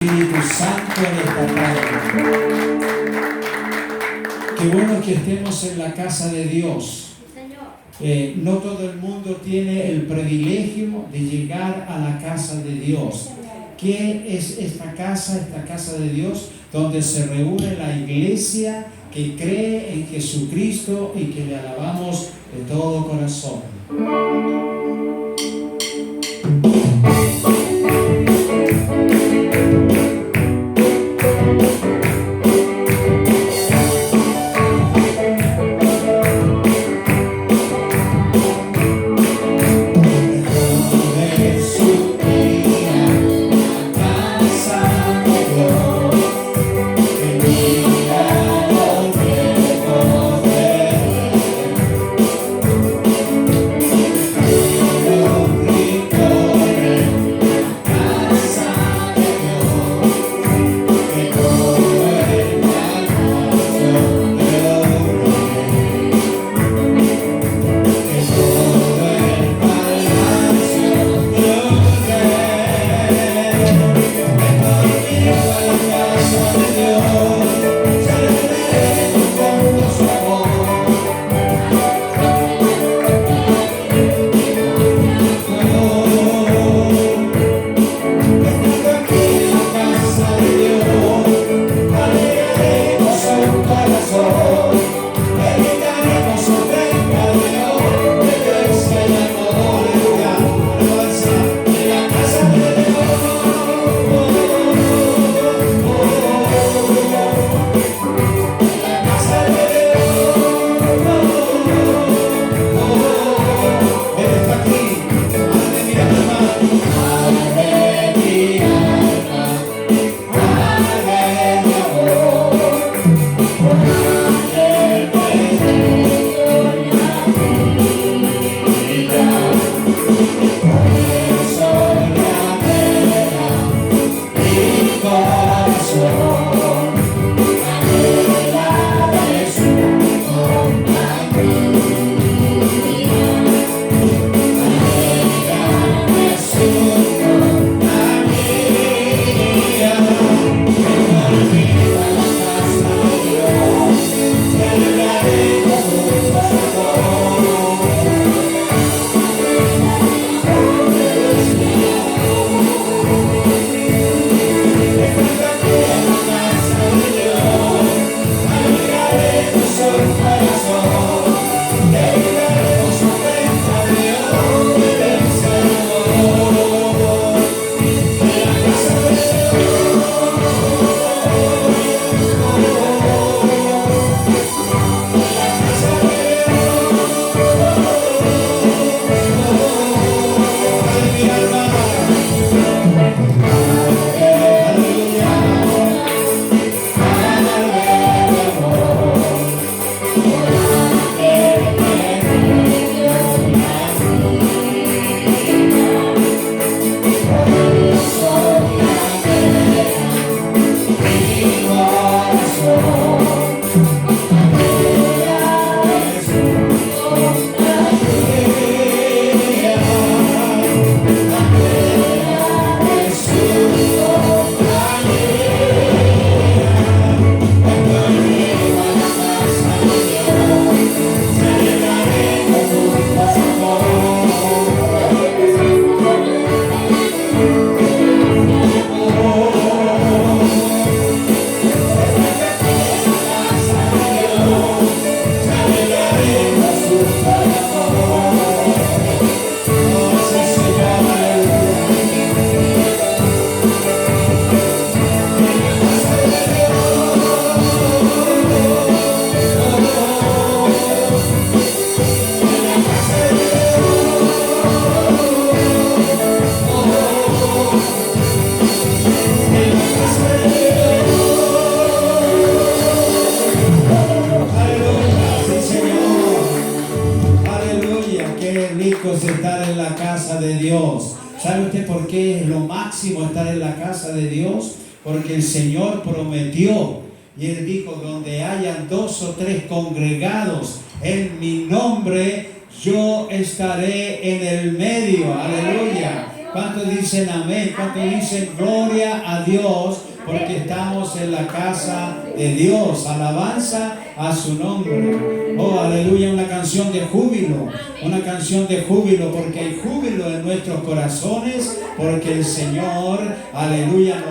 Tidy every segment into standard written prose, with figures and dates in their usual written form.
Espíritu Santo en esta tarde. Qué bueno que estemos en la casa de Dios. No todo el mundo tiene el privilegio de llegar a la casa de Dios. ¿Qué es esta casa? Esta casa de Dios donde se reúne la iglesia que cree en Jesucristo y que le alabamos de todo corazón. Estar en la casa de Dios. ¿Sabe usted por qué es lo máximo estar en la casa de Dios? Porque el Señor prometió y Él dijo: donde hayan 2 o 3 congregados en mi nombre, yo estaré en el medio. Aleluya. ¿Cuántos dicen amén? ¿Cuántos dicen gloria a Dios? Porque estamos en la casa de Dios. Alabanza a su nombre. Oh, aleluya, una canción de júbilo. Una canción de júbilo, porque hay júbilo en nuestros corazones, porque el Señor, aleluya,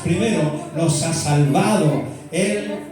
primero nos ha salvado.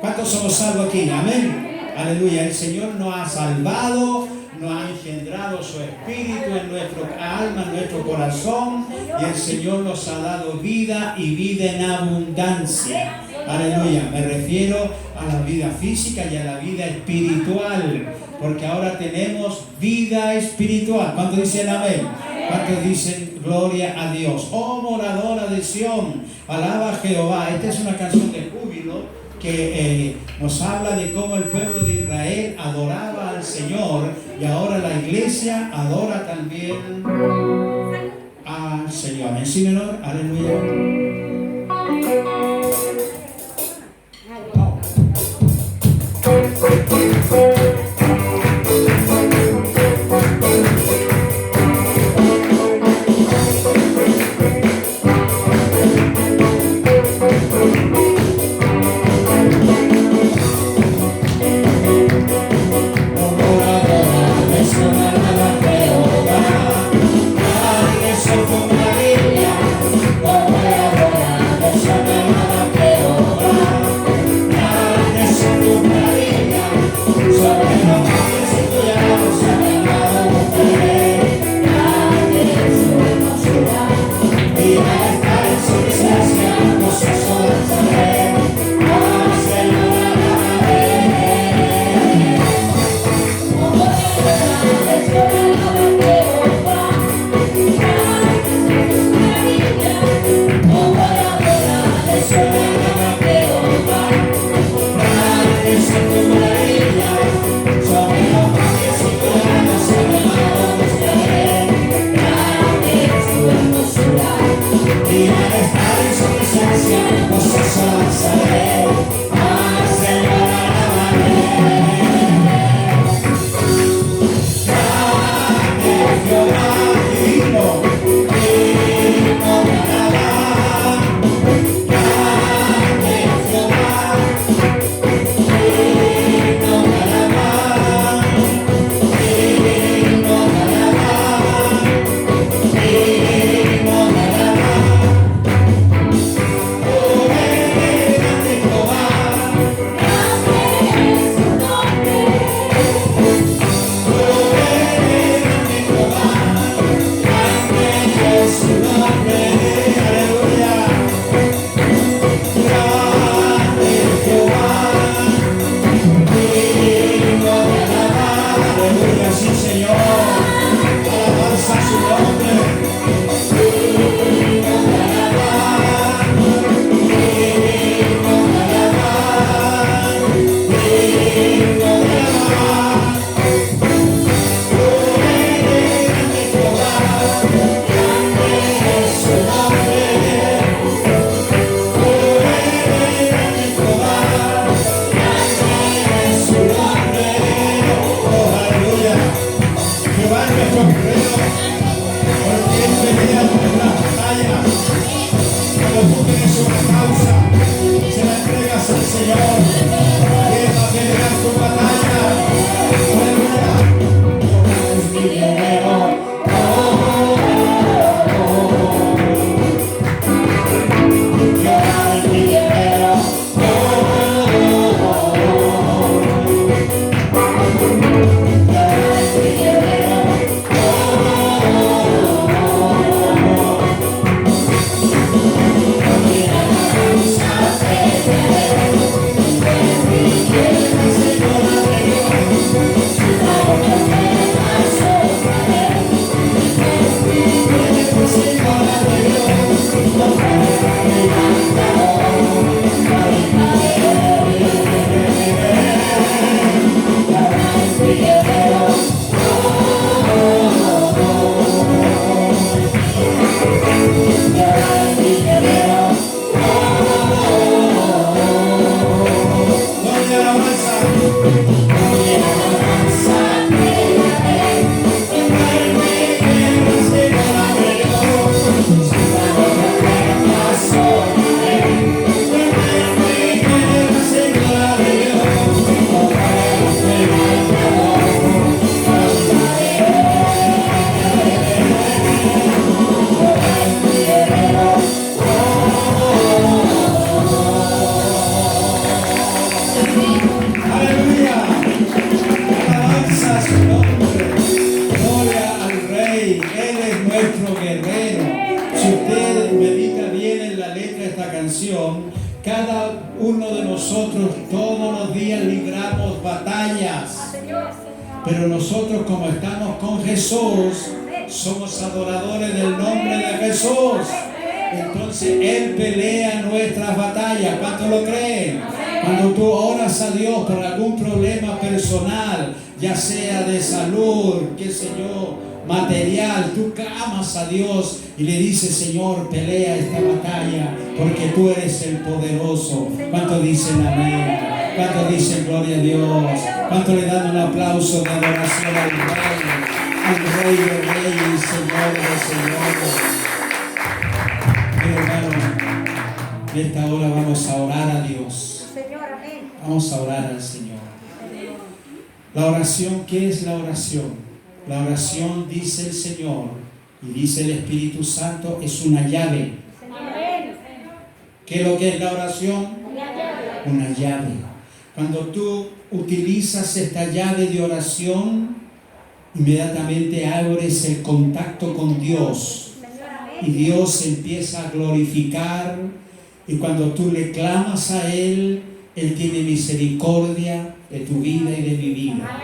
¿Cuántos somos salvos aquí? Amén. Aleluya, el Señor nos ha salvado, nos ha engendrado su espíritu en nuestro alma, en nuestro corazón, y el Señor nos ha dado vida y vida en abundancia. Aleluya, me refiero a la vida física y a la vida espiritual, porque ahora tenemos vida espiritual. ¿Cuántos dicen amén? ¿Cuántos dicen gloria a Dios? Oh, moradora de Sión, alaba a Jehová. Esta es una canción de júbilo que nos habla de cómo el pueblo de Israel adoraba al Señor, y ahora la iglesia adora también al Señor. En sí menor, aleluya. adoración, cada uno de nosotros todos los días libramos batallas. Pero nosotros, como estamos con Jesús, somos adoradores del nombre de Jesús. Entonces Él pelea nuestras batallas. ¿Cuántos lo creen? Cuando tú oras a Dios por algún problema personal, ya sea de salud, qué sé yo, material, tú clamas a Dios y le dices: Señor, pelea esta batalla, porque tú eres el poderoso. ¿Cuántos dicen amén? ¿Cuántos dicen gloria a Dios? ¿Cuántos le dan un aplauso de adoración al Rey de Reyes, Señor de Señores? Hermano, en esta hora vamos a orar a Dios. Vamos a orar al Señor. La oración, ¿qué es la oración? La oración, dice el Señor y dice el Espíritu Santo, es una llave. ¿Qué es lo que es la oración? Una llave. Cuando tú utilizas esta llave de oración, inmediatamente abres el contacto con Dios y Dios empieza a glorificar, y cuando tú le clamas a Él, Él tiene misericordia de tu vida y de mi vida,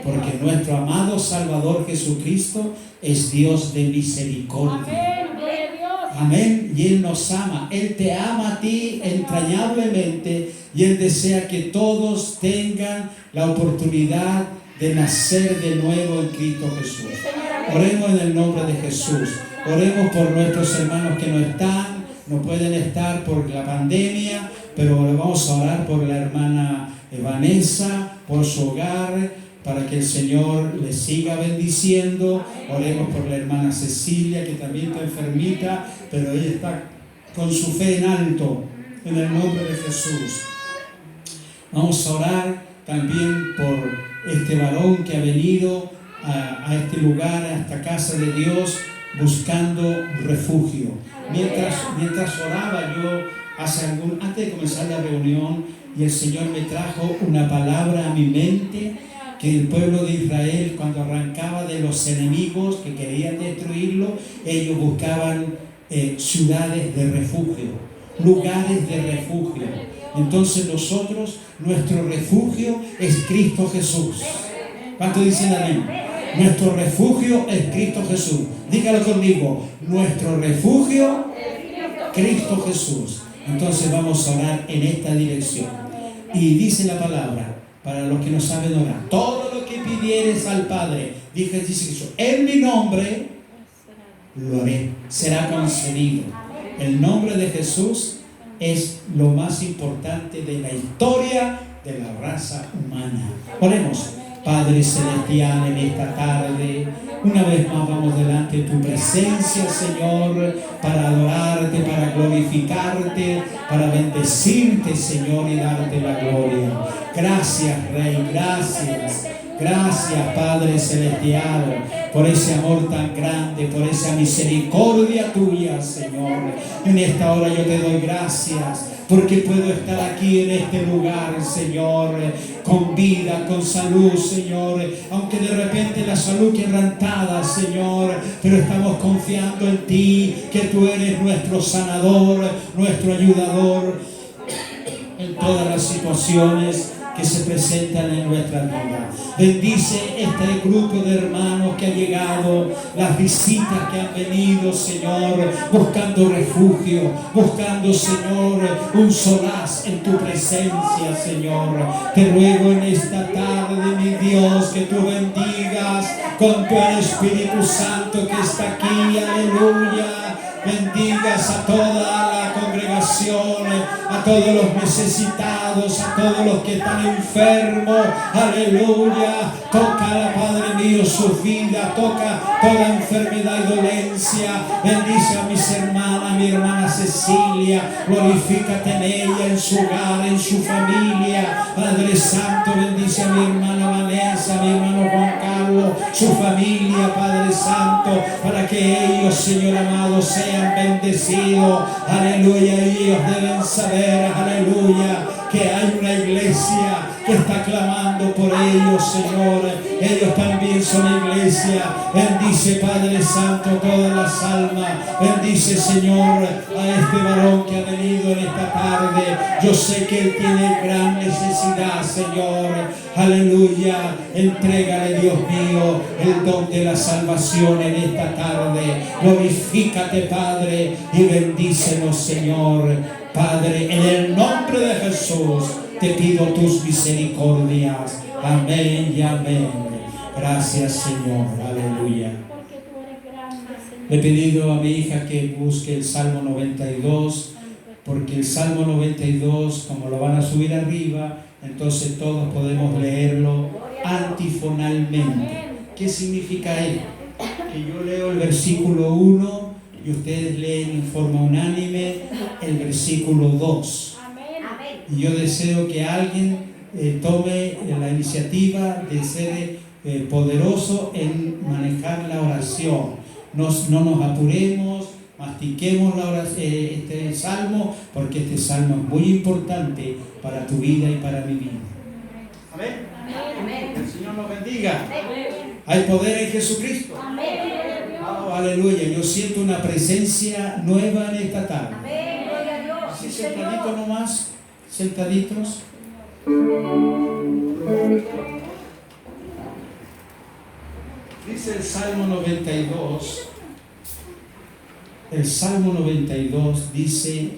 porque nuestro amado Salvador Jesucristo es Dios de misericordia. Amén. Y Él nos ama. Él te ama a ti entrañablemente, y Él desea que todos tengan la oportunidad de nacer de nuevo en Cristo Jesús. Oremos en el nombre de Jesús. Oremos por nuestros hermanos que no pueden estar por la pandemia, pero vamos a orar por la hermana Vanessa, por su hogar, para que el Señor le siga bendiciendo. Oremos por la hermana Cecilia, que también está enfermita, pero ella está con su fe en alto, en el nombre de Jesús. Vamos a orar también por este varón que ha venido a este lugar, a esta casa de Dios, buscando refugio. Mientras oraba yo, antes de comenzar la reunión, y el Señor me trajo una palabra a mi mente, que el pueblo de Israel, cuando arrancaba de los enemigos que querían destruirlo, ellos buscaban ciudades de refugio, lugares de refugio. Entonces nosotros, nuestro refugio es Cristo Jesús. ¿Cuántos dicen amén? Nuestro refugio es Cristo Jesús. Dígalo conmigo: nuestro refugio, Cristo Jesús. Entonces vamos a orar en esta dirección. Y dice la palabra, para los que no saben orar: todo lo que pidieres al Padre, dice Jesús, en mi nombre lo haré, será concedido. El nombre de Jesús es lo más importante de la historia de la raza humana. Oremos. Padre Celestial, en esta tarde, una vez más vamos delante de tu presencia, Señor, para adorarte, para glorificarte, para bendecirte, Señor, y darte la gloria. Gracias, Rey, gracias. Gracias, Padre Celestial, por ese amor tan grande, por esa misericordia tuya, Señor. En esta hora yo te doy gracias, porque puedo estar aquí en este lugar, Señor, con vida, con salud, Señor, aunque de repente la salud quebrantada, Señor, pero estamos confiando en ti, que tú eres nuestro sanador, nuestro ayudador en todas las situaciones que se presentan en nuestra vida. Bendice este grupo de hermanos que ha llegado, las visitas que han venido, Señor, buscando refugio, buscando, Señor, un solaz en tu presencia, Señor. Te ruego en esta tarde, mi Dios, que tú bendigas con tu Espíritu Santo que está aquí, aleluya. Bendigas a toda la congregación, a todos los necesitados, a todos los que están enfermos, aleluya. Toca, Padre mío, su vida, toca toda enfermedad y dolencia. Bendice a mis hermanas, a mi hermana Cecilia, glorifícate en ella, en su hogar, en su familia. Padre Santo, bendice a mi hermana Vanessa, a mi hermano Juan Carlos, su familia, Padre Santo, para que ellos, Señor amado, sean bendecidos, aleluya. Y ellos deben saber, aleluya, que hay una iglesia que está clamando por ellos, Señor. Ellos también son iglesia. Bendice, Padre Santo, todas las almas. Bendice, Señor, a este varón que ha venido en esta tarde. Yo sé que él tiene gran necesidad, Señor. Aleluya. Entrégale, Dios mío, el don de la salvación en esta tarde. Glorifícate, Padre, y bendícenos, Señor. Padre, en el nombre de Jesús te pido tus misericordias. Amén y amén. Gracias, Señor. Aleluya. Le he pedido a mi hija que busque el Salmo 92, porque el Salmo 92, como lo van a subir arriba, entonces todos podemos leerlo antifonalmente. ¿Qué significa esto? Que yo leo el versículo 1 y ustedes leen en forma unánime el versículo 2. Y yo deseo que alguien tome la iniciativa de ser poderoso en manejar la oración. No nos apuremos, mastiquemos este salmo, porque este salmo es muy importante para tu vida y para mi vida. Amén. Amén. El Señor nos bendiga. Hay poder en Jesucristo. Oh, aleluya. Yo siento una presencia nueva en esta tarde. Así sentaditos nomás, sentaditos. Dice el Salmo 92. El Salmo 92 dice,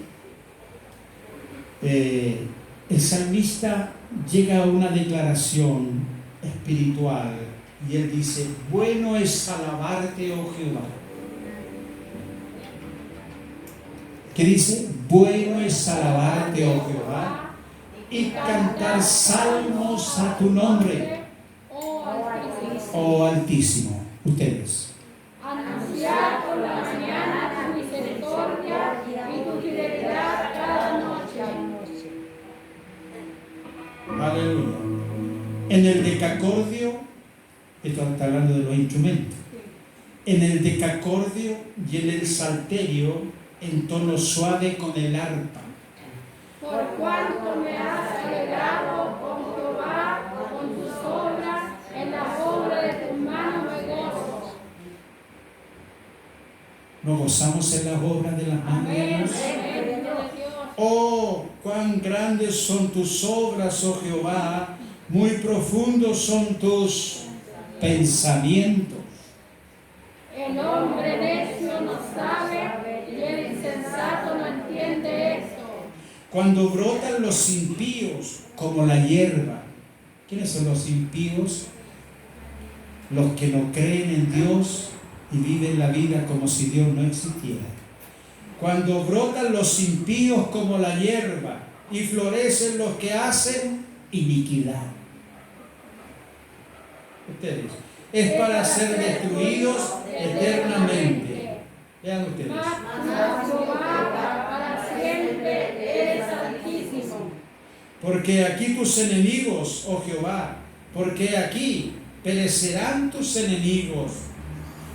el salmista llega a una declaración espiritual y él dice: bueno es alabarte, oh Jehová. ¿Qué dice? Bueno es alabarte, oh Jehová, y cantar salmos a tu nombre, oh Altísimo. Ustedes. Anunciar por la mañana tu misericordia y tu fidelidad cada noche. Aleluya. En el decacordio, esto está hablando de los instrumentos, en el decacordio y en el salterio, en tono suave con el arpa. Por cuanto me has alegrado, oh Jehová, con tus obras, en la obra de tus manos me gozo. Nos gozamos en las obras de las manos de Dios. Oh, cuán grandes son tus obras, oh Jehová, muy profundos son tus pensamientos. El hombre necio no sabe y el insensato no entiende esto. Cuando brotan los impíos como la hierba. ¿Quiénes son los impíos? Los que no creen en Dios y viven la vida como si Dios no existiera. Cuando brotan los impíos como la hierba y florecen los que hacen iniquidad. Ustedes, es para ser destruidos eternamente. Vean ustedes. Para siempre eres altísimo. Porque aquí tus enemigos, oh Jehová, porque aquí perecerán tus enemigos,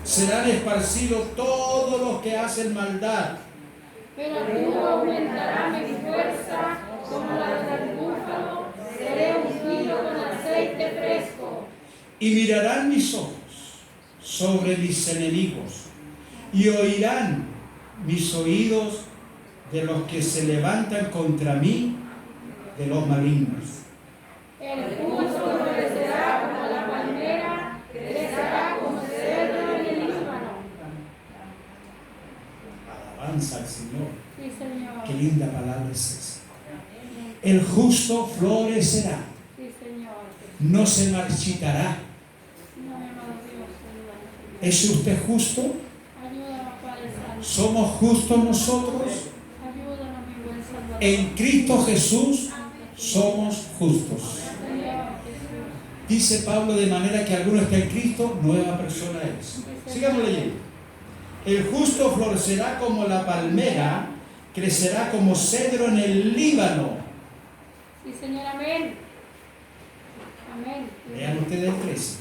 serán esparcidos todos los que hacen maldad. Pero tú aumentarás mi fuerza como la del búfalo, seré ungido con aceite fresco. Y mirarán mis ojos sobre mis enemigos, y oirán mis oídos de los que se levantan contra mí, de los malignos. El justo florecerá como la palmera, crecerá como cedro en el Líbano. Alabanza al Señor. Sí, Señor. Qué linda palabra es esa. El justo florecerá, Sí, Señor. no se marchitará. No, amado Dios, Señor. ¿Es usted justo? Ayúdanos, Padre Santo. ¿Somos justos nosotros? Ayúdanos, mi buen Salvador. En Cristo Jesús somos justos. Señor Jesús. Dice Pablo, de manera que alguno está en Cristo, nueva persona es. Sigamos leyendo. El justo florecerá como la palmera, crecerá como cedro en el Líbano. Sí, Señor, amén. Amén. Vean ustedes el 13.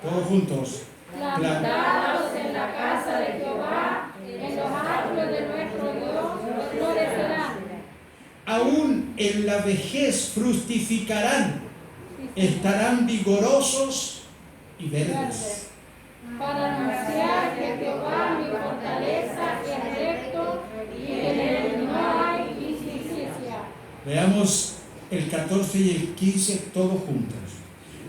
Todos juntos. Plantados en la casa de Jehová, en los árboles de nuestro Dios, florecerán. aún en la vejez fructificarán, estarán vigorosos y verdes. Para anunciar que Jehová mi fortaleza es recto y en él no hay injusticia. Veamos el 14 y el 15 todos juntos.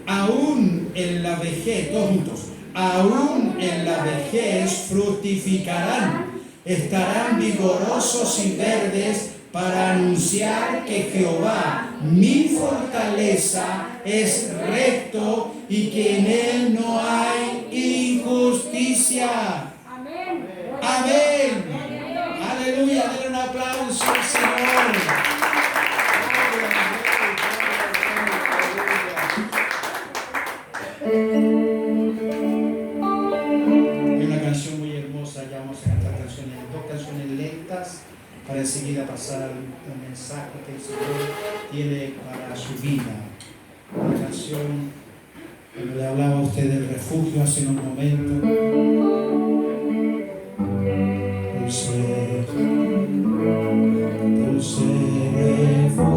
Aún en la vejez, todos juntos, aún en la vejez fructificarán, estarán vigorosos y verdes para anunciar que Jehová, mi fortaleza, es recto y que en él no hay injusticia. Amén. Amén. Aleluya. Denle un aplauso al Señor. Hay una canción muy hermosa, ya vamos a cantar dos canciones lentas para enseguida pasar al mensaje que el Señor tiene para su vida. La canción, cuando le hablaba a usted del refugio hace un momento, dulce refugio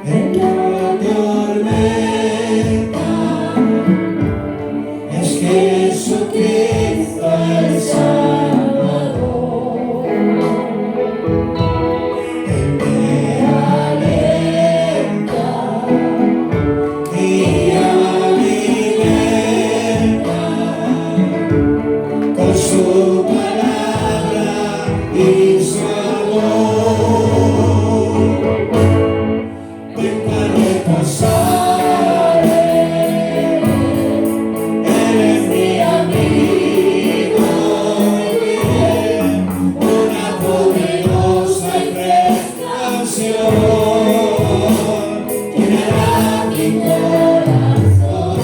en la tormenta, es Jesucristo el Salvador. Él me alienta y alimenta con su palabra y su amor. Vengo a reposar en Él, Él es mi amigo, una poderosa y fresca canción llenará mi corazón.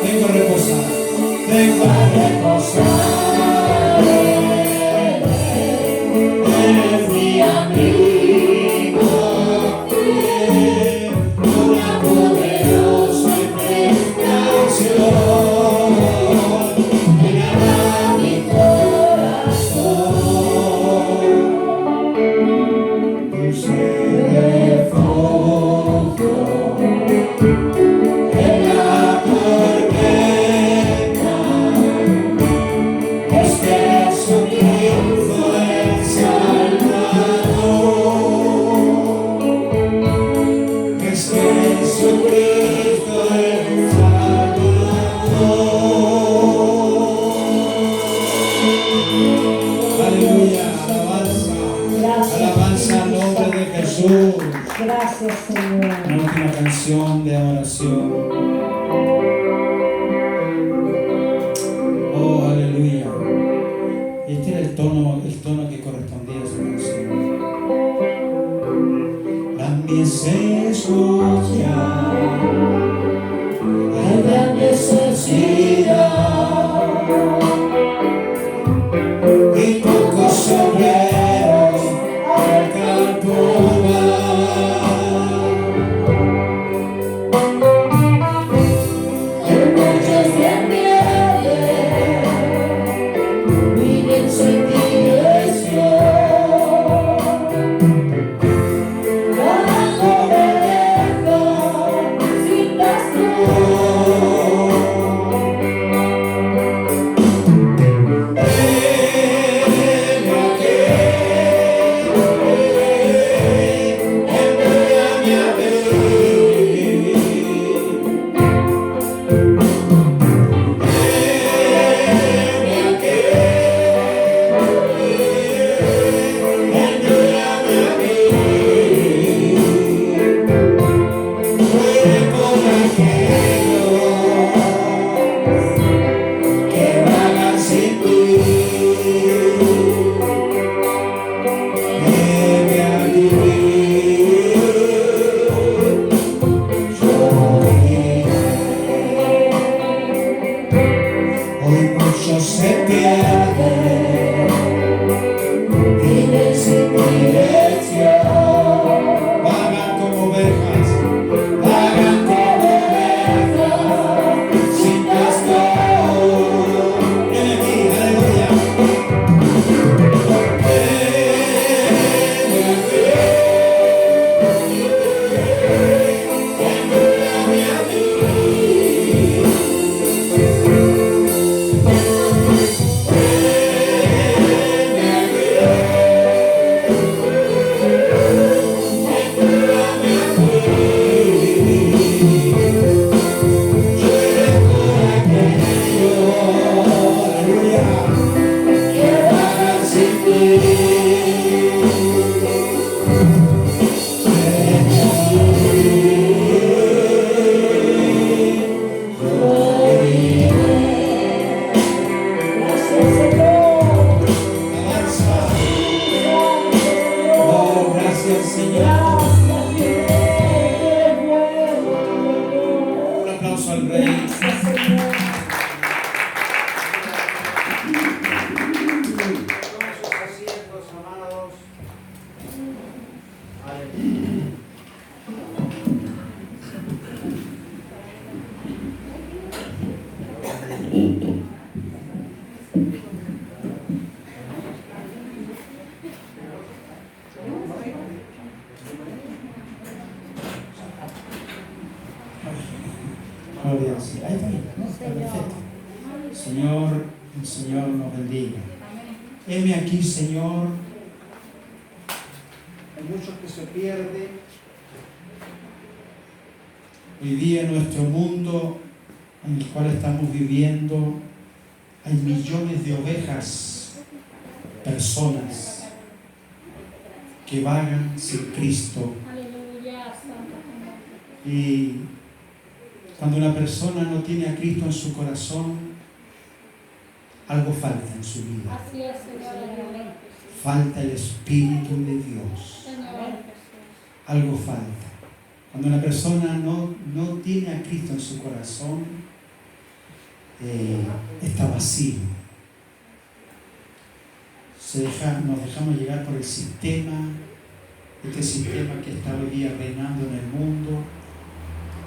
Vengo a reposar, vengo a reposar en Él, Él es mi amigo, una poderosa y fresca canción llenará mi corazón. Dulce refugio en la tormenta, es Jesucristo el Salvador. Es Jesucristo el Salvador. Aleluya, alabanza, alabanza al nombre de Jesús. Gracias, Señor. Una última canción de oración. Oh, aleluya. Este era el tono que correspondía a esa canción. La mies escucha, hay gran necesidad y pocos obreros al campo van. En noches de nieve viven sin dirección, volando de lejos sin pastor. Ven a que Gloria al Señor. Ahí está bien, ¿no? Está perfecto. Señor, el Señor nos bendiga. Heme aquí, Señor. Hay mucho que se pierde. Hoy día en nuestro mundo en el cual estamos viviendo hay millones de ovejas, personas que vagan sin Cristo. Y cuando una persona no tiene a Cristo en su corazón, algo falta en su vida. Así es, Señor. Falta el Espíritu de Dios. Algo falta. Cuando una persona no tiene a Cristo en su corazón, está vacío. Nos dejamos llegar por el sistema, este sistema que está hoy día reinando en el mundo,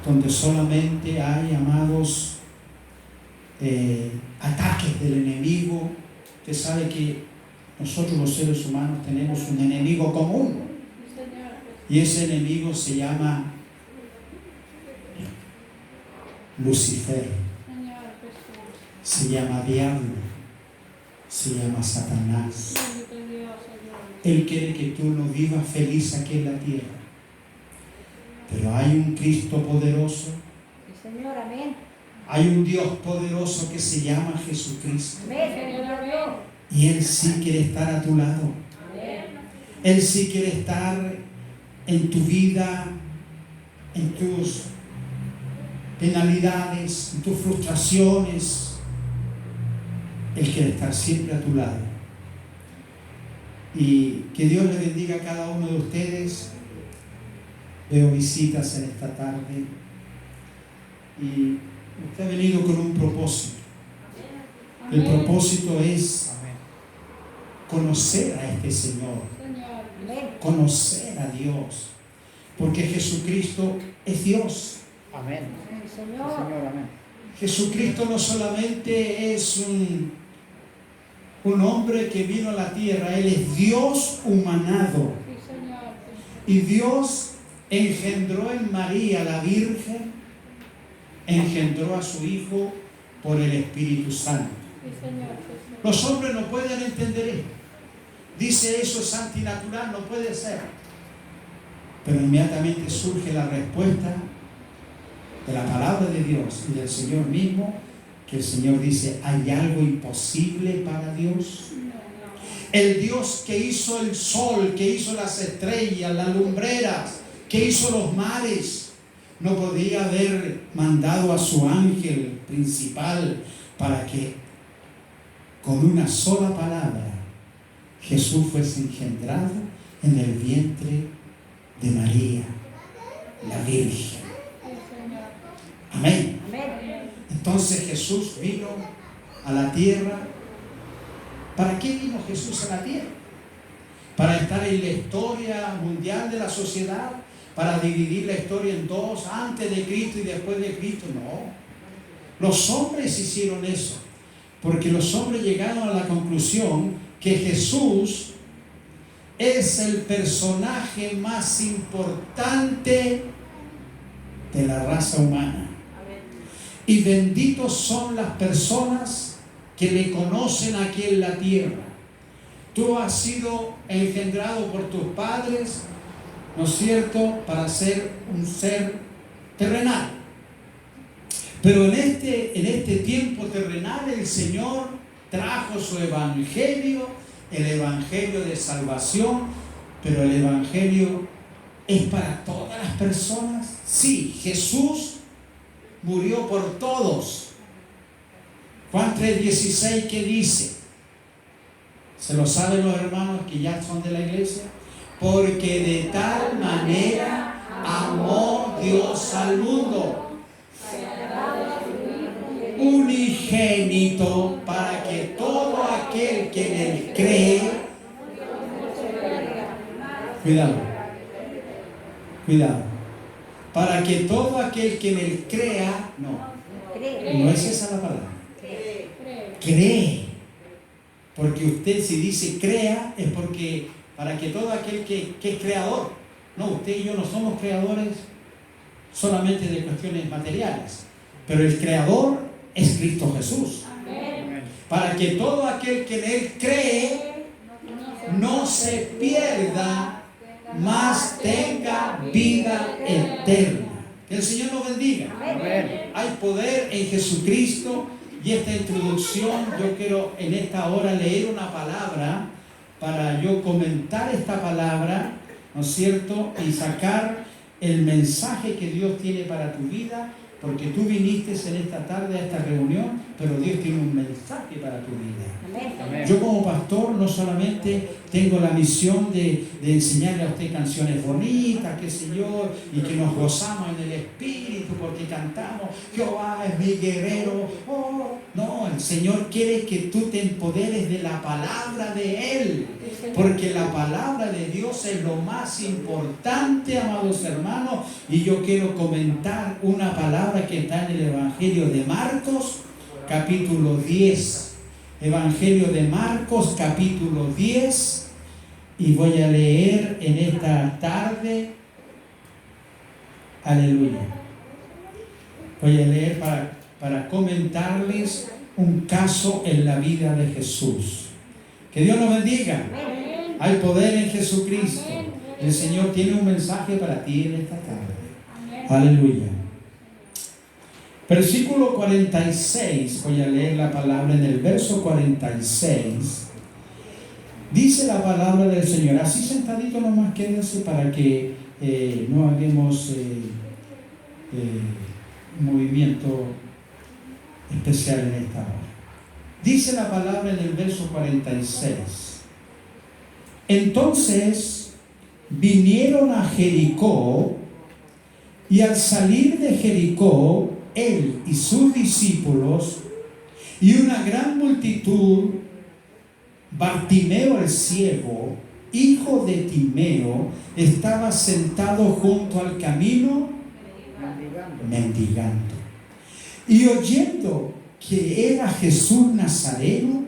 donde solamente hay, amados, ataques del enemigo. Usted sabe que nosotros los seres humanos tenemos un enemigo común, y ese enemigo se llama Lucifer, se llama diablo, se llama Satanás. Él quiere que tú no vivas feliz aquí en la tierra, pero hay un Cristo poderoso. Señor, amén. Hay un Dios poderoso que se llama Jesucristo. Amén. Y Él sí quiere estar a tu lado. Él sí quiere estar en tu vida, en tus penalidades, en tus frustraciones. Él quiere estar siempre a tu lado. Y que Dios le bendiga a cada uno de ustedes. Veo visitas en esta tarde. Y usted ha venido con un propósito. El propósito es conocer a este Señor. Conocer a Dios. Porque Jesucristo es Dios. Amén. Señor. Señor, amén. Jesucristo no solamente es un hombre que vino a la tierra, Él es Dios humanado. Y Dios engendró en María, la Virgen, engendró a su Hijo por el Espíritu Santo. Los hombres no pueden entender esto. Dice eso es antinatural, no puede ser. Pero inmediatamente surge la respuesta de la palabra de Dios y del Señor mismo, que el Señor dice: ¿hay algo imposible para Dios? El Dios que hizo el sol, que hizo las estrellas, las lumbreras, que hizo los mares, no podía haber mandado a su ángel principal para que con una sola palabra Jesús fuese engendrado en el vientre de María, la Virgen. Amén. Entonces Jesús vino a la tierra. ¿Para qué vino Jesús a la tierra? ¿Para estar en la historia mundial de la sociedad? ¿Para dividir la historia en dos, antes de Cristo y después de Cristo? No. Los hombres hicieron eso, porque los hombres llegaron a la conclusión que Jesús es el personaje más importante de la raza humana. Y benditos son las personas que le conocen aquí en la tierra. Tú has sido engendrado por tus padres, ¿no es cierto?, para ser un ser terrenal. Pero en este tiempo terrenal el Señor trajo su evangelio, el evangelio de salvación. Pero el evangelio es para todas las personas. Sí, Jesús murió por todos. Juan 3:16, ¿qué dice? ¿Se lo saben los hermanos que ya son de la iglesia? Porque de tal manera amó Dios al mundo, unigénito, para que todo aquel que en él cree, cuidado, Cuidado. Para que todo aquel que en él crea, no es esa la palabra. Cree. Porque usted si dice crea es porque para que todo aquel que es creador, no, usted y yo no somos creadores solamente de cuestiones materiales, pero el creador es Cristo Jesús. Para que todo aquel que en él cree no se pierda, mas tenga vida eterna. Que el Señor nos bendiga. Hay poder en Jesucristo. Y esta introducción, yo quiero en esta hora leer una palabra para yo comentar esta palabra, ¿no es cierto? Y sacar el mensaje que Dios tiene para tu vida, porque tú viniste en esta tarde a esta reunión, pero Dios tiene un mensaje para tu vida. Amén. Yo como pastor no solamente tengo la misión de enseñarle a usted canciones bonitas, qué sé yo, y que nos gozamos en el Espíritu porque cantamos, Jehová es mi guerrero. Oh, no, el Señor quiere que tú te empoderes de la palabra de Él, porque la palabra de Dios es lo más importante, amados hermanos, y yo quiero comentar una palabra que está en el Evangelio de Marcos, capítulo 10. Evangelio de Marcos, capítulo 10, y voy a leer en esta tarde, aleluya, voy a leer para comentarles un caso en la vida de Jesús. Que Dios nos bendiga. Hay poder en Jesucristo. El Señor tiene un mensaje para ti en esta tarde. Aleluya. Versículo 46, voy a leer la palabra en el verso 46. Dice la palabra del Señor, así sentadito nomás quédese para que no hagamos movimiento especial en esta hora. Dice la palabra en el verso 46. Entonces vinieron a Jericó, y al salir de Jericó, él y sus discípulos y una gran multitud, Bartimeo el ciego, hijo de Timeo, estaba sentado junto al camino mendigando. Y oyendo que era Jesús Nazareno,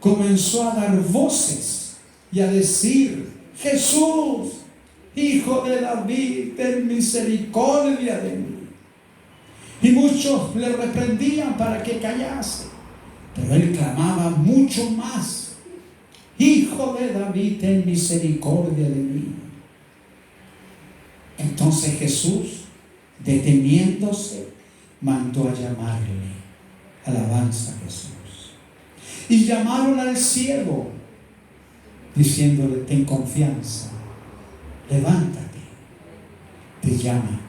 comenzó a dar voces y a decir: Jesús, hijo de David, ten misericordia de mí. Y muchos le reprendían para que callase, pero él clamaba mucho más: Hijo de David, ten misericordia de mí. Entonces Jesús, deteniéndose, mandó a llamarle. Alabanza a Jesús. Y llamaron al ciego, diciéndole: ten confianza, levántate, te llama.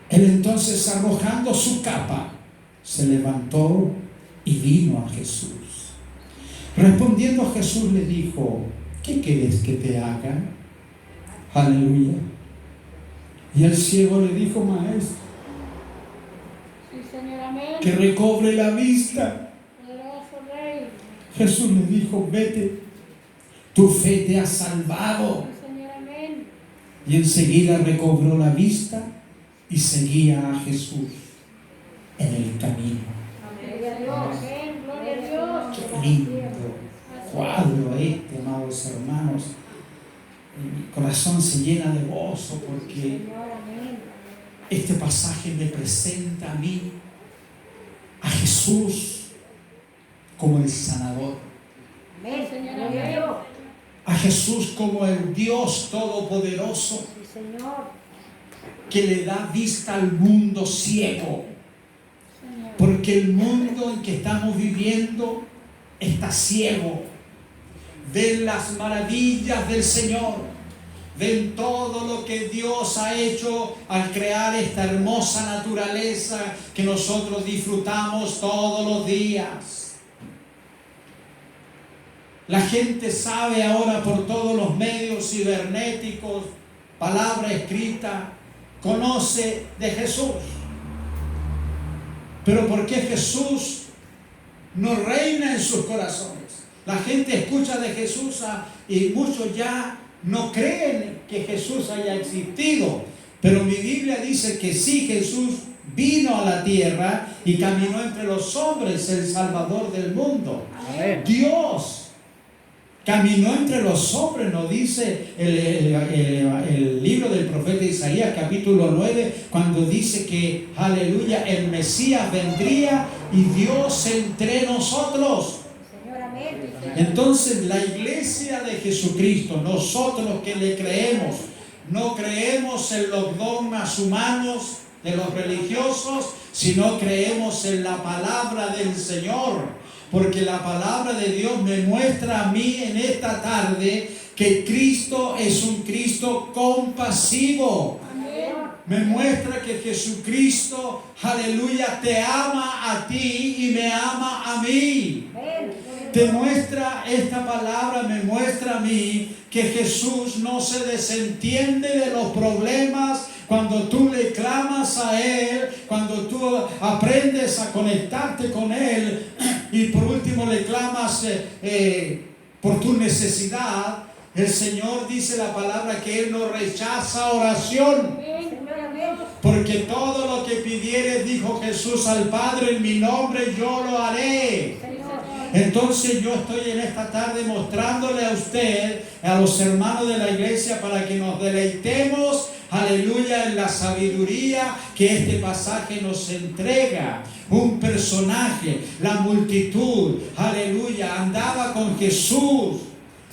Él entonces, arrojando su capa, se levantó y vino a Jesús. Respondiendo Jesús le dijo: ¿qué quieres que te haga? Aleluya. Y el ciego le dijo: Maestro, que recobre la vista. Jesús le dijo: vete, tu fe te ha salvado. Y enseguida recobró la vista y seguía a Jesús en el camino. Qué lindo cuadro este, amados hermanos. Mi corazón se llena de gozo porque este pasaje me presenta a mí, a Jesús, como el sanador. A Jesús como el Dios todopoderoso, que le da vista al mundo ciego, porque el mundo en que estamos viviendo está ciego. Ven las maravillas del Señor, ven todo lo que Dios ha hecho al crear esta hermosa naturaleza que nosotros disfrutamos todos los días. La gente sabe ahora por todos los medios cibernéticos, palabra escrita, conoce de Jesús. Pero ¿por qué Jesús no reina en sus corazones? La gente escucha de Jesús y muchos ya no creen que Jesús haya existido, pero mi Biblia dice que sí, Jesús vino a la tierra y caminó entre los hombres, el Salvador del mundo. Amén. Dios caminó entre los hombres, nos dice el libro del profeta Isaías, capítulo 9, cuando dice que, aleluya, el Mesías vendría y Dios entre nosotros. Señor, amén. Entonces la iglesia de Jesucristo, nosotros que le creemos, no creemos en los dogmas humanos de los religiosos, sino creemos en la palabra del Señor. Porque la palabra de Dios me muestra a mí en esta tarde que Cristo es un Cristo compasivo. Amén. Me muestra que Jesucristo, aleluya, te ama a ti y me ama a mí. Te muestra esta palabra, me muestra a mí que Jesús no se desentiende de los problemas cuando tú le clamas a Él, cuando tú aprendes a conectarte con Él y por último le clamas por tu necesidad. El Señor dice la palabra que Él no rechaza oración. Porque todo lo que pidieres, dijo Jesús al Padre, en mi nombre yo lo haré. Entonces yo estoy en esta tarde mostrándole a usted, a los hermanos de la iglesia, para que nos deleitemos, aleluya, en la sabiduría que este pasaje nos entrega. Un personaje, la multitud, aleluya, andaba con Jesús.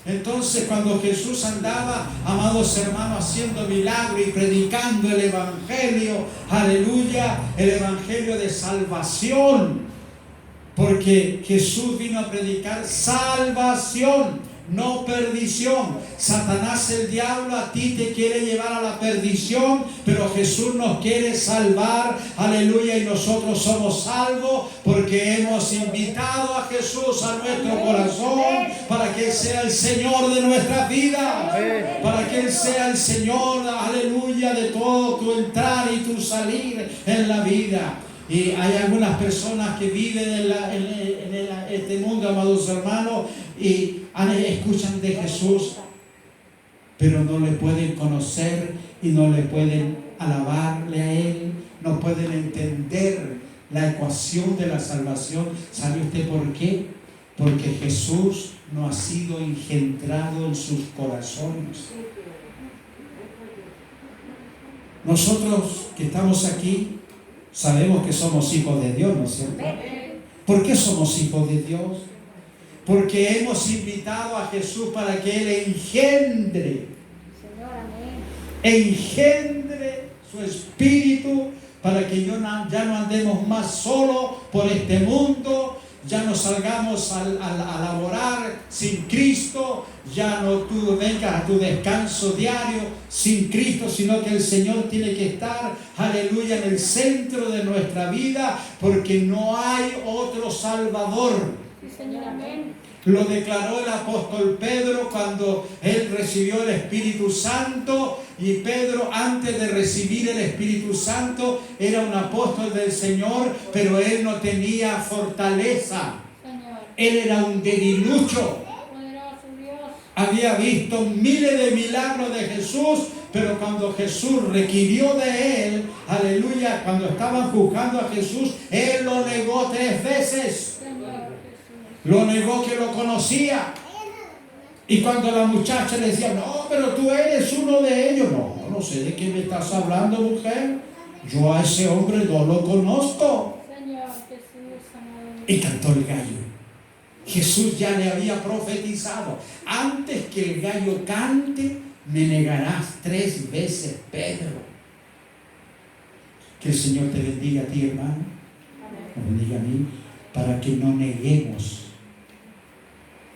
Entonces cuando Jesús andaba, amados hermanos, haciendo milagros y predicando el evangelio, aleluya, el evangelio de salvación, porque Jesús vino a predicar salvación, no perdición. Satanás, el diablo, a ti te quiere llevar a la perdición, pero Jesús nos quiere salvar, aleluya, y nosotros somos salvos porque hemos invitado a Jesús a nuestro corazón para que Él sea el Señor de nuestras vidas, para que Él sea el Señor, aleluya, de todo tu entrar y tu salir en la vida. Y hay algunas personas que viven en este mundo, amados hermanos, y escuchan de Jesús, pero no le pueden conocer y no le pueden alabarle a Él, no pueden entender la ecuación de la salvación. ¿Sabe usted por qué? Porque Jesús no ha sido engendrado en sus corazones. Nosotros que estamos aquí sabemos que somos hijos de Dios, ¿no es cierto? ¿Por qué somos hijos de Dios? Porque hemos invitado a Jesús para que Él engendre su espíritu, para que ya no andemos más solos por este mundo, ya no salgamos a laborar sin Cristo, ya no tú vengas a tu descanso diario sin Cristo, sino que el Señor tiene que estar, aleluya, en el centro de nuestra vida, porque no hay otro Salvador. Señor, amén. Lo declaró el apóstol Pedro cuando él recibió el Espíritu Santo, y Pedro, antes de recibir el Espíritu Santo, era un apóstol del Señor, pero él no tenía fortaleza. Señor. Él era un debilucho. Poderoso Dios. Había visto miles de milagros de Jesús, pero cuando Jesús requirió de él, aleluya, cuando estaban juzgando a Jesús, él lo negó 3 veces. Lo negó que lo conocía. Y cuando la muchacha le decía, no, pero tú eres uno de ellos. No sé de qué me estás hablando, mujer. Yo a ese hombre no lo conozco. Señor Jesús, amado. Y cantó el gallo. Jesús ya le había profetizado: antes que el gallo cante, me negarás 3 veces, Pedro. Que el Señor te bendiga a ti, hermano. Me bendiga a mí, para que no neguemos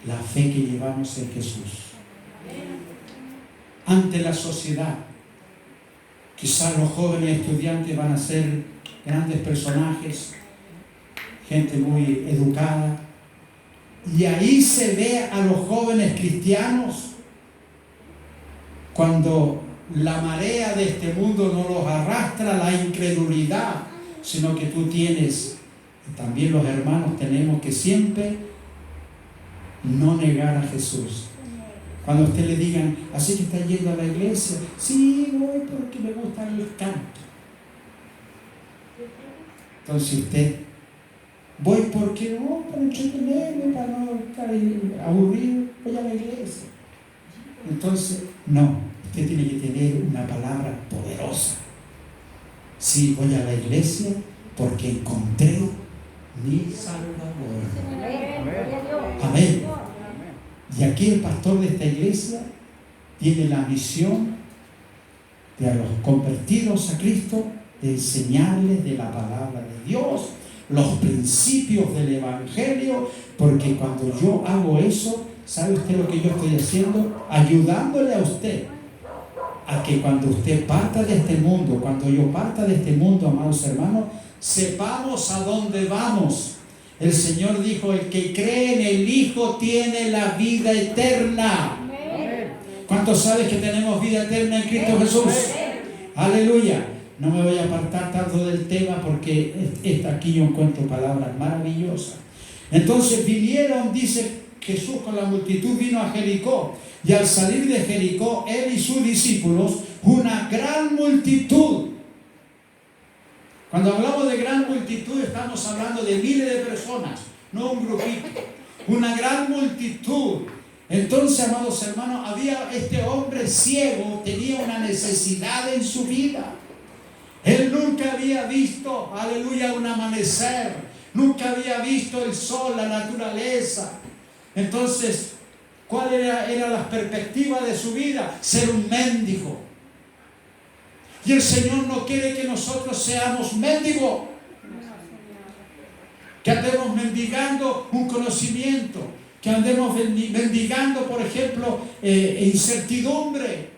la fe que llevamos en Jesús. Ante la sociedad, quizás los jóvenes estudiantes van a ser grandes personajes, gente muy educada, y ahí se ve a los jóvenes cristianos cuando la marea de este mundo no los arrastra a la incredulidad, sino que tú tienes, y también los hermanos tenemos que siempre no negar a Jesús. Cuando a usted le digan, así que está yendo a la iglesia, sí, voy porque me gusta el canto. Entonces usted, voy porque no, para entretenerme, para no estar aburrido, voy a la iglesia. Entonces, no, usted tiene que tener una palabra poderosa. Sí, voy a la iglesia porque encontré mi Salvador. Amén. Y aquí el pastor de esta iglesia tiene la misión de a los convertidos a Cristo, de enseñarles de la palabra de Dios, los principios del Evangelio, porque cuando yo hago eso, ¿sabe usted lo que yo estoy haciendo? Ayudándole a usted a que cuando usted parta de este mundo, cuando yo parta de este mundo, amados hermanos, sepamos a dónde vamos. El Señor dijo, el que cree en el Hijo tiene la vida eterna. ¿Cuántos saben que tenemos vida eterna en Cristo Jesús? Aleluya. No me voy a apartar tanto del tema porque aquí yo encuentro palabras maravillosas. Entonces vinieron, dice Jesús con la multitud, vino a Jericó. Y al salir de Jericó, él y sus discípulos, una gran multitud. Cuando hablamos de gran multitud, estamos hablando de miles de personas, no un grupito. Una gran multitud. Entonces, amados hermanos, había este hombre ciego, tenía una necesidad en su vida. Él nunca había visto, aleluya, un amanecer. Nunca había visto el sol, la naturaleza. Entonces, ¿cuál era la perspectiva de su vida? Ser un mendigo. Y el Señor no quiere que nosotros seamos mendigos. Que andemos mendigando un conocimiento. Que andemos mendigando, por ejemplo, incertidumbre.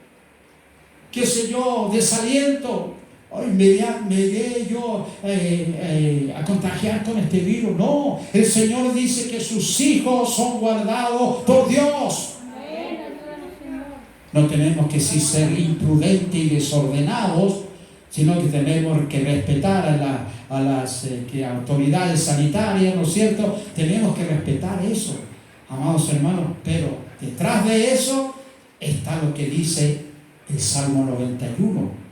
Qué sé yo, desaliento. Hoy me iré yo a contagiar con este virus. No, el Señor dice que sus hijos son guardados por Dios. No tenemos que ser imprudentes y desordenados, sino que tenemos que respetar a las autoridades sanitarias, ¿no es cierto? Tenemos que respetar eso, amados hermanos, pero detrás de eso está lo que dice el Salmo 91.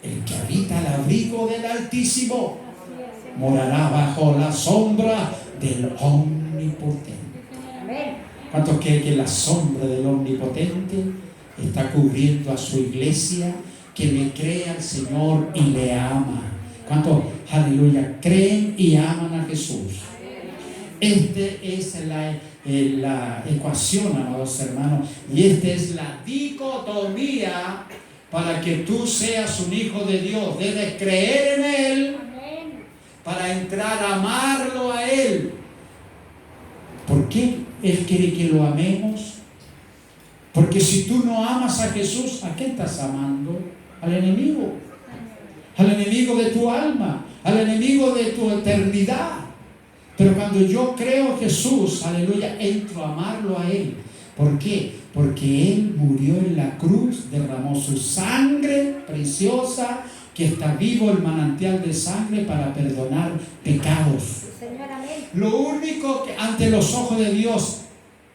El que habita al abrigo del Altísimo morará bajo la sombra del Omnipotente. ¿Cuántos creen que la sombra del Omnipotente está cubriendo a su iglesia, que le cree al Señor y le ama? ¿Cuántos, aleluya, creen y aman a Jesús? Esta es la ecuación, amados hermanos, y esta es la dicotomía para que tú seas un hijo de Dios. Debes creer en Él para entrar a amarlo a Él. ¿Por qué Él quiere que lo amemos? Porque si tú no amas a Jesús, ¿a qué estás amando? Al enemigo. Al enemigo de tu alma, al enemigo de tu eternidad. Pero cuando yo creo en Jesús, aleluya, entro a amarlo a Él. ¿Por qué? Porque Él murió en la cruz, derramó su sangre preciosa, que está vivo el manantial de sangre para perdonar pecados. Lo único que ante los ojos de Dios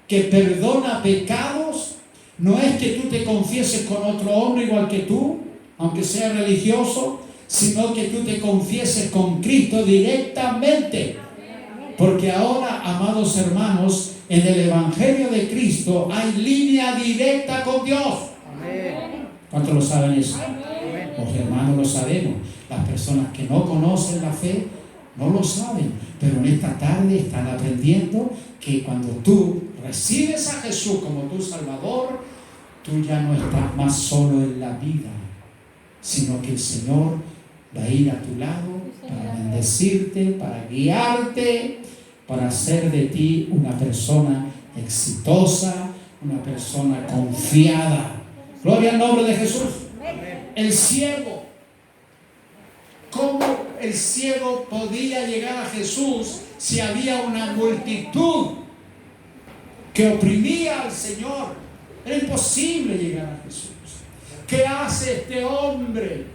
que perdona pecados no es que tú te confieses con otro hombre igual que tú, aunque sea religioso, sino que tú te confieses con Cristo directamente. Porque ahora, amados hermanos, en el Evangelio de Cristo hay línea directa con Dios. ¿Cuántos lo saben eso? Los hermanos lo sabemos. Las personas que no conocen la fe no lo saben, pero en esta tarde están aprendiendo que cuando tú recibes a Jesús como tu Salvador, tú ya no estás más solo en la vida, sino que el Señor va a ir a tu lado para bendecirte, para guiarte, para hacer de ti una persona exitosa, una persona confiada. Gloria al nombre de Jesús. El ciego, ¿cómo el ciego podía llegar a Jesús si había una multitud que oprimía al Señor? Era imposible llegar a Jesús. ¿Qué hace este hombre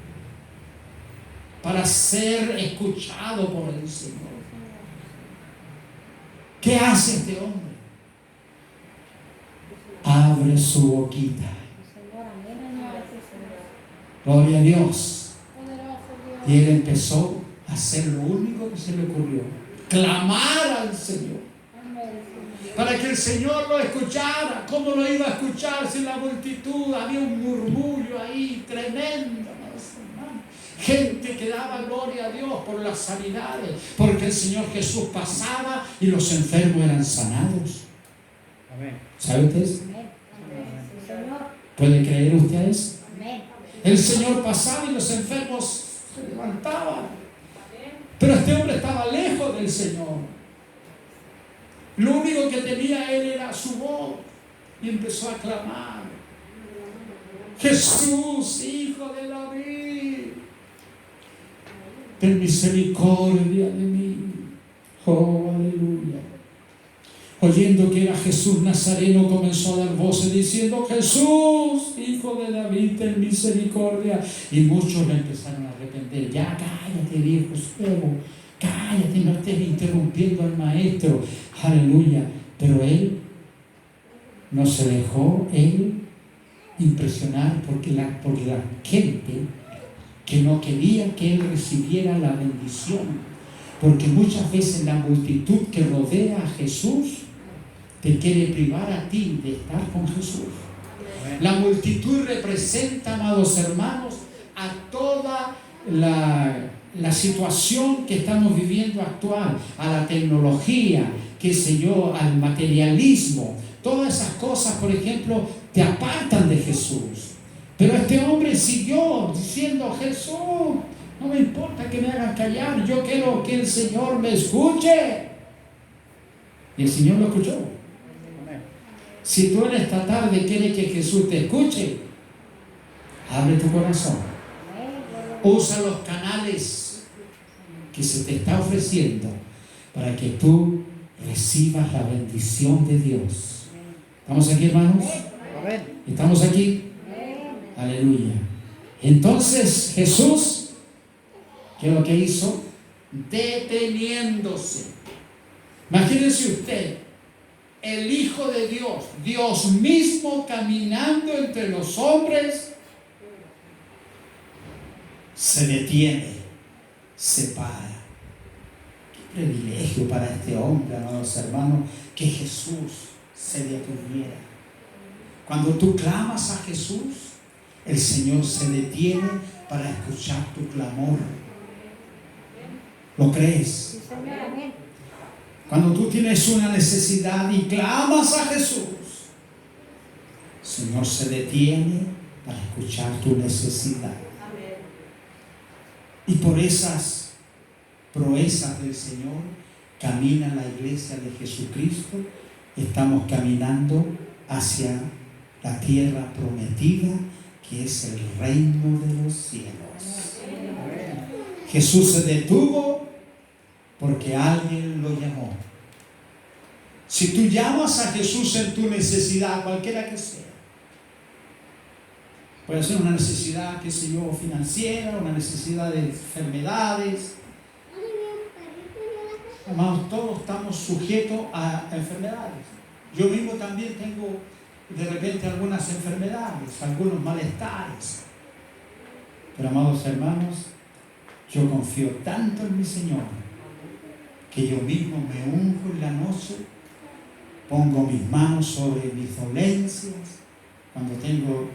para ser escuchado por el Señor? ¿Qué hace este hombre? abre su boquita. Señor, amén. Gloria a Dios. Poderoso Dios. Y él empezó a hacer lo único que se le ocurrió: clamar al Señor, Amén, Señor. para que el Señor lo escuchara. ¿Cómo lo iba a escuchar si la multitud? Había un murmullo ahí tremendo, hermanos. Gente que daba gloria a Dios por las sanidades, porque el Señor Jesús pasaba y los enfermos eran sanados. Amén. ¿Sabe usted eso? Amén. Sí, Señor. ¿Puede creer usted eso? Amén. El Señor pasaba y los enfermos se levantaban. Pero este hombre estaba lejos del Señor. Lo único que tenía él era su voz. Y empezó a clamar: Jesús, Hijo de David, ten misericordia de mí. Oh, aleluya. Oyendo que era Jesús Nazareno, comenzó a dar voces diciendo: Jesús, Hijo de David, ten misericordia. Y muchos le empezaron a arrepentir. Ya cállate, viejo ciego, cállate, no estés interrumpiendo al maestro. Aleluya. Pero él no se dejó impresionar porque la gente que no quería que él recibiera la bendición. Porque muchas veces la multitud que rodea a Jesús te quiere privar a ti de estar con Jesús. La multitud representa, amados hermanos, a toda la situación que estamos viviendo actual, a la tecnología, qué sé yo, al materialismo. Todas esas cosas, por ejemplo, te apartan de Jesús. Pero este hombre siguió diciendo: Jesús, no me importa que me hagan callar, yo quiero que el Señor me escuche. Y el Señor lo escuchó. Si tú en esta tarde quieres que Jesús te escuche, abre tu corazón. Usa los canales que se te está ofreciendo para que tú recibas la bendición de Dios. ¿Estamos aquí, hermanos? ¿Estamos aquí? Aleluya. Entonces Jesús, ¿qué es lo que hizo? Deteniéndose. Imagínense usted, el Hijo de Dios, Dios mismo caminando entre los hombres, se detiene, se para. Qué privilegio para este hombre, amados hermanos, que Jesús se detuviera. Cuando tú clamas a Jesús, el Señor se detiene para escuchar tu clamor. ¿Lo crees? Sí, Señor, amén. Cuando tú tienes una necesidad y clamas a Jesús, el Señor se detiene para escuchar tu necesidad. Y por esas proezas del Señor camina la iglesia de Jesucristo. Estamos caminando hacia la tierra prometida, que es el reino de los cielos. Jesús se detuvo porque alguien lo llamó. Si tú llamas a Jesús en tu necesidad, cualquiera que sea, puede ser una necesidad, qué sé yo, financiera, una necesidad de enfermedades. Amados, todos estamos sujetos a enfermedades. Yo mismo también tengo de repente algunas enfermedades, algunos malestares. Pero, amados hermanos, yo confío tanto en mi Señor que yo mismo me unjo en la noche, pongo mis manos sobre mis dolencias, cuando tengo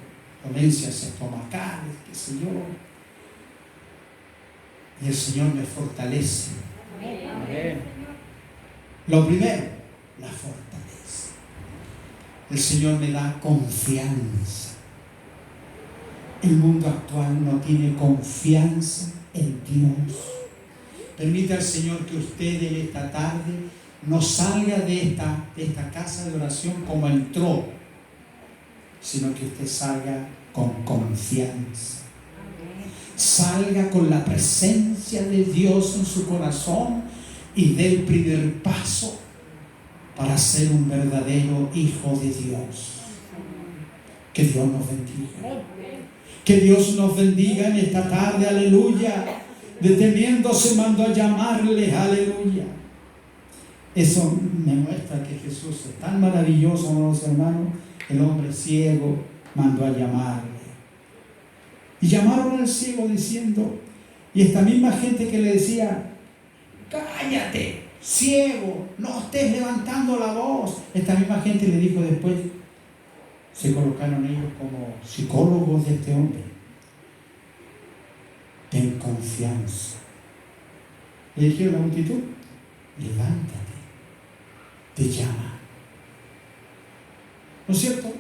dolencias estomacales, qué sé yo, y el Señor me fortalece. Amén. Lo primero, la fortaleza. El Señor me da confianza. El mundo actual no tiene confianza en Dios. Permita al Señor que usted en esta tarde no salga de esta casa de oración como entró, sino que usted salga con confianza. Salga con la presencia de Dios en su corazón y dé el primer paso para ser un verdadero hijo de Dios. Que Dios nos bendiga. Que Dios nos bendiga en esta tarde, aleluya. Deteniéndose mandó a llamarle, aleluya. Eso me muestra que Jesús es tan maravilloso, amados hermanos. El hombre ciego mandó a llamarle. Y llamaron al ciego diciendo, y esta misma gente que le decía, cállate, ciego, no estés levantando la voz. Esta misma gente le dijo después, se colocaron ellos como psicólogos de este hombre. Ten confianza. Le dijeron a la multitud, levántate, te llama. ¿No es cierto?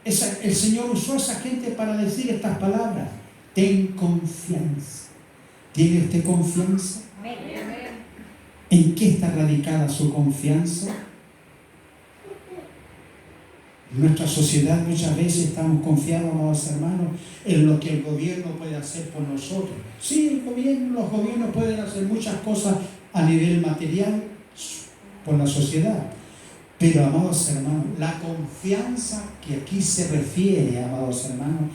El Señor usó a esa gente para decir estas palabras. Ten confianza. ¿Tiene usted confianza? ¿En qué está radicada su confianza? En nuestra sociedad muchas veces estamos confiados, amados hermanos, en lo que el gobierno puede hacer por nosotros. Sí, los gobiernos pueden hacer muchas cosas a nivel material por la sociedad. Pero, amados hermanos, la confianza que aquí se refiere, amados hermanos,